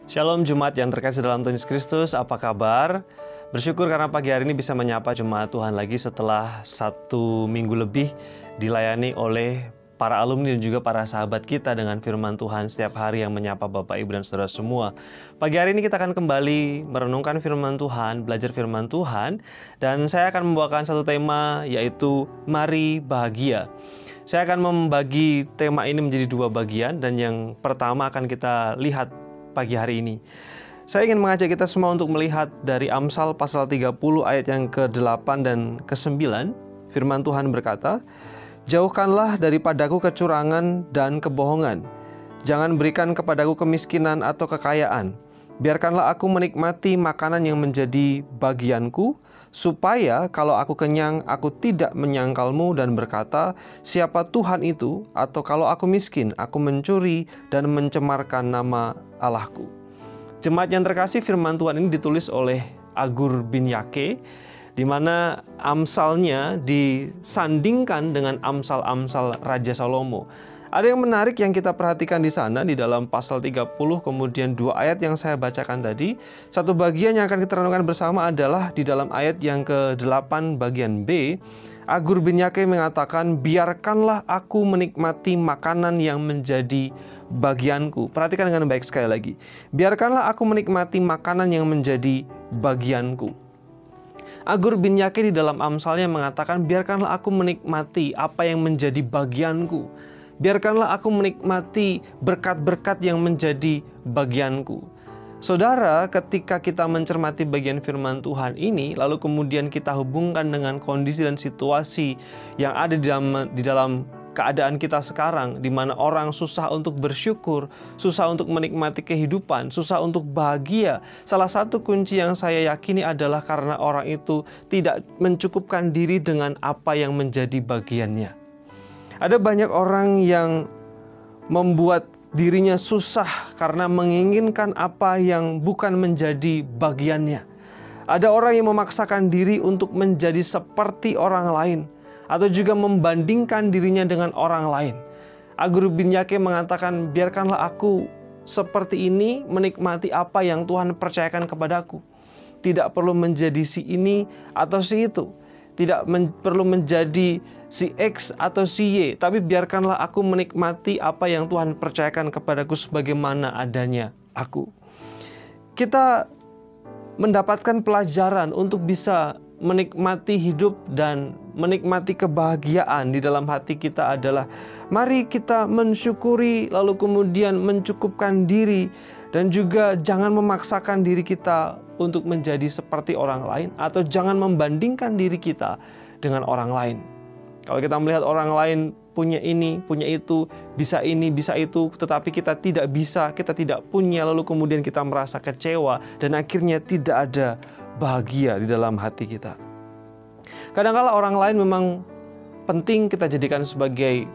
Shalom Jemaat yang terkasih dalam Tuhan Yesus Kristus, apa kabar? Bersyukur karena pagi hari ini bisa menyapa Jemaat Tuhan lagi setelah 1 minggu lebih dilayani oleh para alumni dan juga para sahabat kita dengan firman Tuhan setiap hari yang menyapa Bapak, Ibu, dan Saudara semua. Pagi hari ini kita akan kembali merenungkan firman Tuhan, belajar firman Tuhan, dan saya akan membawakan satu tema yaitu Mari Bahagia. Saya akan membagi tema ini menjadi dua bagian, dan yang pertama akan kita lihat pagi hari ini. Saya ingin mengajak kita semua untuk melihat dari Amsal pasal 30 ayat yang ke-8 dan ke-9. Firman Tuhan berkata, "Jauhkanlah daripadaku kecurangan dan kebohongan. Jangan berikan kepadaku kemiskinan atau kekayaan. Biarkanlah aku menikmati makanan yang menjadi bagianku, supaya kalau aku kenyang, aku tidak menyangkalmu dan berkata, siapa Tuhan itu? Atau kalau aku miskin, aku mencuri dan mencemarkan nama Allahku." Jemaat yang terkasih, firman Tuhan ini ditulis oleh Agur bin Yake, di mana amsalnya disandingkan dengan amsal-amsal Raja Salomo. Ada yang menarik yang kita perhatikan di sana di dalam pasal 30, kemudian 2 ayat yang saya bacakan tadi. Satu bagian yang akan kita renungkan bersama adalah di dalam ayat yang ke-8 bagian B. Agur bin Yake mengatakan, "Biarkanlah aku menikmati makanan yang menjadi bagianku." Perhatikan dengan baik sekali lagi. Biarkanlah aku menikmati makanan yang menjadi bagianku. Agur bin Yake di dalam amsalnya mengatakan, biarkanlah aku menikmati apa yang menjadi bagianku. Biarkanlah aku menikmati berkat-berkat yang menjadi bagianku. Saudara, ketika kita mencermati bagian firman Tuhan ini, lalu kemudian kita hubungkan dengan kondisi dan situasi yang ada di dalam keadaan kita sekarang, di mana orang susah untuk bersyukur, susah untuk menikmati kehidupan, susah untuk bahagia. Salah satu kunci yang saya yakini adalah karena orang itu tidak mencukupkan diri dengan apa yang menjadi bagiannya. Ada banyak orang yang membuat dirinya susah karena menginginkan apa yang bukan menjadi bagiannya. Ada orang yang memaksakan diri untuk menjadi seperti orang lain, atau juga membandingkan dirinya dengan orang lain. Agur bin Yake mengatakan, biarkanlah aku seperti ini menikmati apa yang Tuhan percayakan kepadaku. Tidak perlu menjadi si ini atau si itu. Tidak perlu menjadi si X atau si Y, tapi biarkanlah aku menikmati apa yang Tuhan percayakan kepadaku sebagaimana adanya aku. Kita mendapatkan pelajaran untuk bisa menikmati hidup dan menikmati kebahagiaan di dalam hati kita adalah, mari kita mensyukuri lalu kemudian mencukupkan diri, dan juga jangan memaksakan diri kita untuk menjadi seperti orang lain, atau jangan membandingkan diri kita dengan orang lain. Kalau kita melihat orang lain punya ini, punya itu, bisa ini, bisa itu, tetapi kita tidak bisa, kita tidak punya, lalu kemudian kita merasa kecewa dan akhirnya tidak ada bahagia di dalam hati kita. Kadang-kala orang lain memang penting kita jadikan sebagai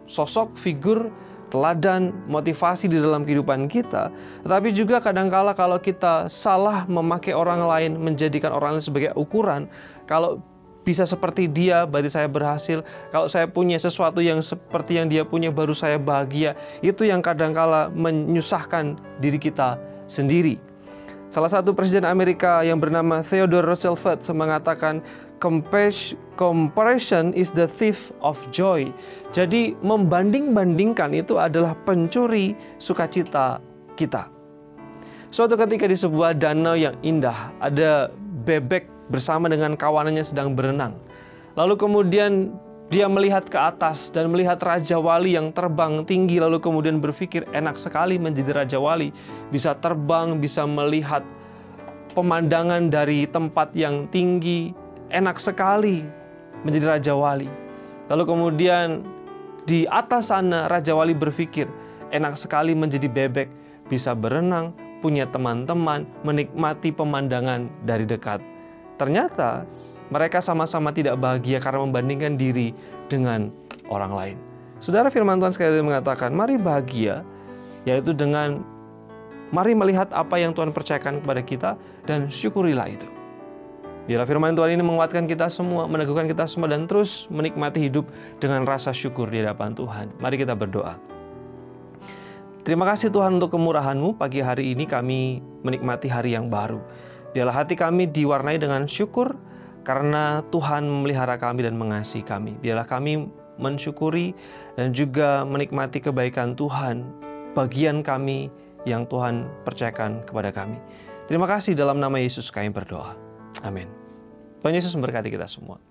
sosok, figur, teladan, motivasi di dalam kehidupan kita. Tetapi juga kadang-kala kalau kita salah memakai orang lain, menjadikan orang lain sebagai ukuran, kalau bisa seperti dia, berarti saya berhasil. Kalau saya punya sesuatu yang seperti yang dia punya, baru saya bahagia. Itu yang kadang-kala menyusahkan diri kita sendiri. Salah satu presiden Amerika yang bernama Theodore Roosevelt mengatakan, comparison is the thief of joy. Jadi membanding-bandingkan itu adalah pencuri sukacita kita. Suatu ketika di sebuah danau yang indah, ada bebek bersama dengan kawanannya sedang berenang. Lalu kemudian dia melihat ke atas dan melihat Raja Wali yang terbang tinggi, lalu kemudian berpikir, enak sekali menjadi Raja Wali. Bisa terbang, bisa melihat pemandangan dari tempat yang tinggi. Enak sekali menjadi Raja Wali. Lalu kemudian di atas sana Raja Wali berpikir, enak sekali menjadi bebek. Bisa berenang, punya teman-teman, menikmati pemandangan dari dekat. Ternyata mereka sama-sama tidak bahagia karena membandingkan diri dengan orang lain. Saudara, firman Tuhan sekali lagi mengatakan, mari bahagia, yaitu dengan mari melihat apa yang Tuhan percayakan kepada kita dan syukurilah itu. Biarlah firman Tuhan ini menguatkan kita semua, meneguhkan kita semua, dan terus menikmati hidup dengan rasa syukur di hadapan Tuhan. Mari kita berdoa. Terima kasih Tuhan untuk kemurahan-Mu. Pagi hari ini kami menikmati hari yang baru. Biarlah hati kami diwarnai dengan syukur karena Tuhan memelihara kami dan mengasihi kami. Biarlah kami mensyukuri dan juga menikmati kebaikan Tuhan, bagian kami yang Tuhan percayakan kepada kami. Terima kasih, dalam nama Yesus kami berdoa. Amin. Tuhan Yesus memberkati kita semua.